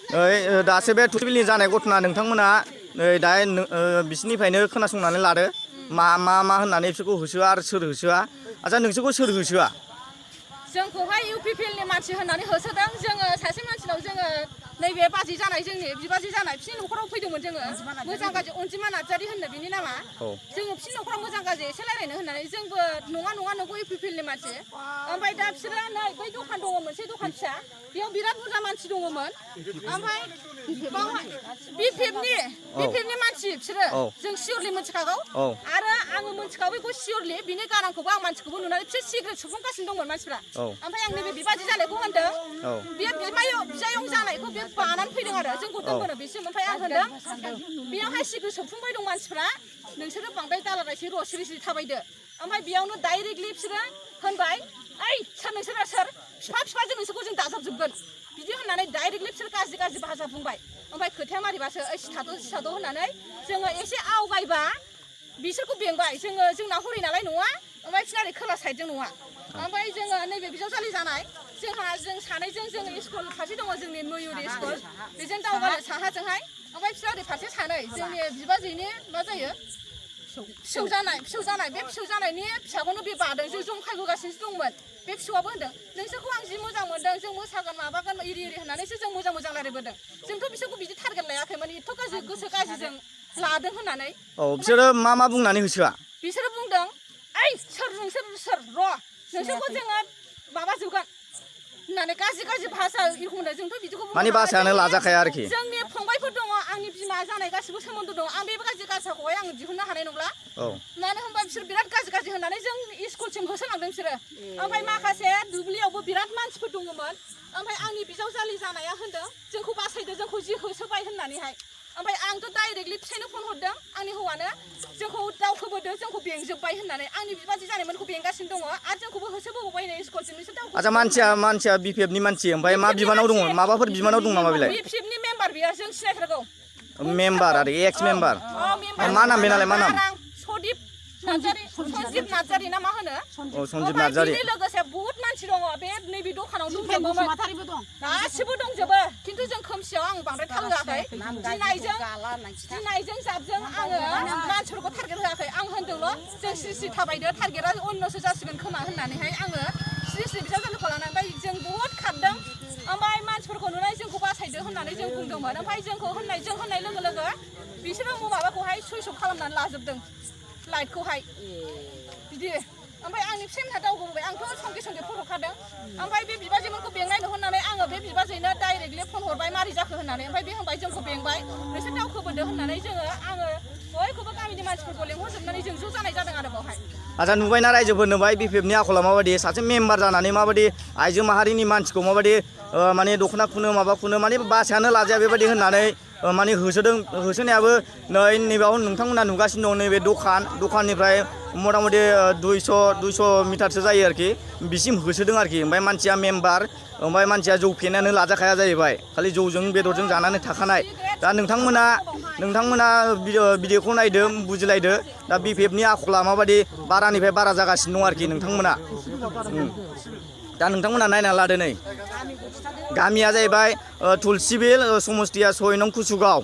दासो बे थुलबिलनि जानाय घटना नोंथांमोना दा बिसिनिफ्रायनो खोनासंनानै लादो मा होननानै बिसोरखौ होसोआ आरो सोर होसोआ आच्छा नोंसोरखौ सोर होसोआ जोंखौहाय इउपिपिएलनि मानसि होननानै होसोदों जोङो सासे मानसिनाव जोङो नैबे बाजै जानाय जोंनि बिबाजै जानाय बिसिनि न'खराव फैदोंमोन जोङो मोजां गाज्रि अनजिमा नार्जारि होननो बिनि नामा जोङो बिसिनि न'खराव मोजां गाज्रि एसे रायलायनो होननानै जोंबो नङा नोंखौ इउपिपिएलनि मानसि ओमफ्राय दा बिसोरो नै बै दखान दङ मोनसे दखान फिसा बेयाव बिराद बुरजा मानसि दङमोन ओमफ्राय बिपिएफनि मानसि बिसोरो जों सियरलि मिथिखागौ आरो आङो मिथिखागौ बेखौ सियरलि बिनि गारांखौबो आं मानसिखौबो नुनानै बिसोर सिगारेट सुफुंगासिनो दंमोन मानसिफ्रा ओमफ्राय आं नैबे बिबाजै जानायखौ होनदों बे बिजायं जानायखौ बे बानानै फैदों आरो जोंखौ दोनबोनो बिसिम ओमफ्राय आं होनदों बेयावहाय सिगारेट सोबफुंबाय दं मानसिफ्रा नोंसोरो बांद्राय दालारायसै र' सिरि सिरि थाबायदो ओमफ्राय बेयावनो डाइरेक्टलि बिसोरो होनबाय ओइ सोर नोंसोरा सोर बिफाजों नोंसोरखौ जों दाजाबजोबगोन बिदि होननानै डाइरेक्टलि बिसोर गाज्रि भाषा बुंबाय ओमफ्राय खोथाया मारिबासो ओइ सिथाद' होननानै जोङो एसे आवगायबा बिसोरखौ बेंबाय जोंना हरै नालाय नङा ओमफ्राय बिसोरना खोला साइडजों नङा ओमफ्राय जोङो नैबे बिजावजालि जानाय जों सानैजों जोङो स्कुल फारसे दङ जोंनि मयुरि स्कुल बेजों दावगानो साहाजोंहाय ओमफ्य बिसोर ओरै फारसे सानै जोंनि बिबाजैनि मा जायो फिसौ जानाय बे फिसौ जानायनि फिसाखौनो बे बादों जों जंखायबोगासिनोसो दंमोन बे फिसौआबो होनदों नोंसोरखौ आं जि मोजां मोनदों जों मोसागोन माबागोन इरि होननानैसो जों मोजां रायलायबोदों जोंथ' बिसोरखौ बिदि टारगेट लायाखैमोन एथ' गाज्रि गोसो गाज्रिजों लादों होननानै बिसोरो मा बुंनानै होसोआ बिसोरो बुंदों ओइ सोर नोंसोर र' नोंसोरखौ जोङो माबाजोबगोन होननानै गाज्रि भाषा एखुंनो जोंथ' बिदिखौ माने भाषायानो लाजाखाया आरोखि जोंनि फंबायफोर दङ आंनि बिमा जानाय गासिबो सोमोन्दो दं आं बे गाज्रि भाषाखौहाय आं दिहुननो हानाय नंला मानो होनबा बिसोर बिराद गाज्रि होननानै जों स्कुलसिम होसोलांदों बिसोरो ओमफ्राय माखासे दुब्लियावबो बिराद मानसिफोर दङमोन ओमफ्राय आंनि बिजावजालि जानाया होनदों जोंखौ बासायदो जोंखौ जि होसोबाय होननानैहाय ओमफ्राय आंथ' डाइरेक्टलि फिसायनो फन हरदों आंनि हौवानो जोंखौ दावखोबोदो जोंखौ बेंजोब्बाय होननानै आंनि बिबाजै जानायमोनखौ बेंगासिनो दङ आरो जोंखौबो होसोबोबाय नै स्कुलसिम बिसोर दावखो आच्छा मानसिया बिपिएफनि मानसि ओमफ्राय मा बिबानाव दङ माबाफोर बिबानाव दं नामा बेलाय बिपिएफनि मेम्बार बियो जों सिनायथारगौ मेम्बार आरो एक्स मेम्बार मा नाम बेनालाय मा नाम सन्जिब नार्जारि ना मा होनो सन्जिब नार्जारि लोगोसे बहुत मानसि दङ बे नैबे दखानाव दंजोबोमोन गासिबो दंजोबो खिन्थु जों खोमसियाव आं बांद्राय थाल होआखै गिनायजों जाबजों आङो मानसिफोरखौ टारगेट होआखै आं होनदोंल' जों सिरि थाबायदो टारगेटआ अन्यसो जासिगोन खोमा होननानैहाय आङो सिरि बिजावजालिखौ लानानै ओमफ्राय जों बहुत खारदों ओमफ्राय मानसिफोरखौ नुनानै जोंखौ बासायदो होननानै जों बुंदोंमोन ओमफ्राय जों होननाय लोगो लोगो बिसोरो माबाखौहाय सुइस अफ खालामनानै लाजोबदों लाइटखौहाय बिदि ओमफ्राय आंनि फिसायमोनहा दावगोबोबाय आंथ' संगे फट' खादों ओमफ्राय बे बिबाजैमोनखौ बेंनायनो होननानै आङो बे बिबाजैनो डाइरेक्टलि फन हरबाय मारै जाखो होननानै ओमफ्राय बे होनबाय जोंखौ बेंबाय नोंसोर दावखोबोदो होननानै आङो बयखौबो गामिनि मानसिफोरखौ लेंहरजोबनानै जों ज' जानाय जादों आरो बावहाय आच्छा नुबायना रायजोफोर नुबाय बिपिएफनि आखला माबायदि सासे मेम्बार जानानै माबायदि आइजो माहारिनि मानसिखौ माबायदि माने दख'ना खुनो माबा खुनो माने भाषायानो लाजाया बेबायदि होननानै माने होसोनायाबो नैबेयाव नोंथांमोना नुगासिनो दं नैबे दखाननिफ्राय मथा मथि 200 मिटारसो जायो आरोखि बिसिम होसोदों आरोखि ओमफ्राय मानसिया मेम्बार ओमफ्राय मानसिया जौ फेनायानो लाजाखाया जाहैबाय खालि जौजों बेदरजों जानानै थाखानाय दा नोंथांमोना भिडिअखौ नायदो बुजिलायदो दा बिपिएफनि आखला माबायदि बारानिफ्राय बारा जागासिनो दं आरोखि नोंथांमोना दा नोंथांमोना नायना लादो नै गामिया जाहैबाय तुलसिबिल समस्तिया 6 नं कुसुगाव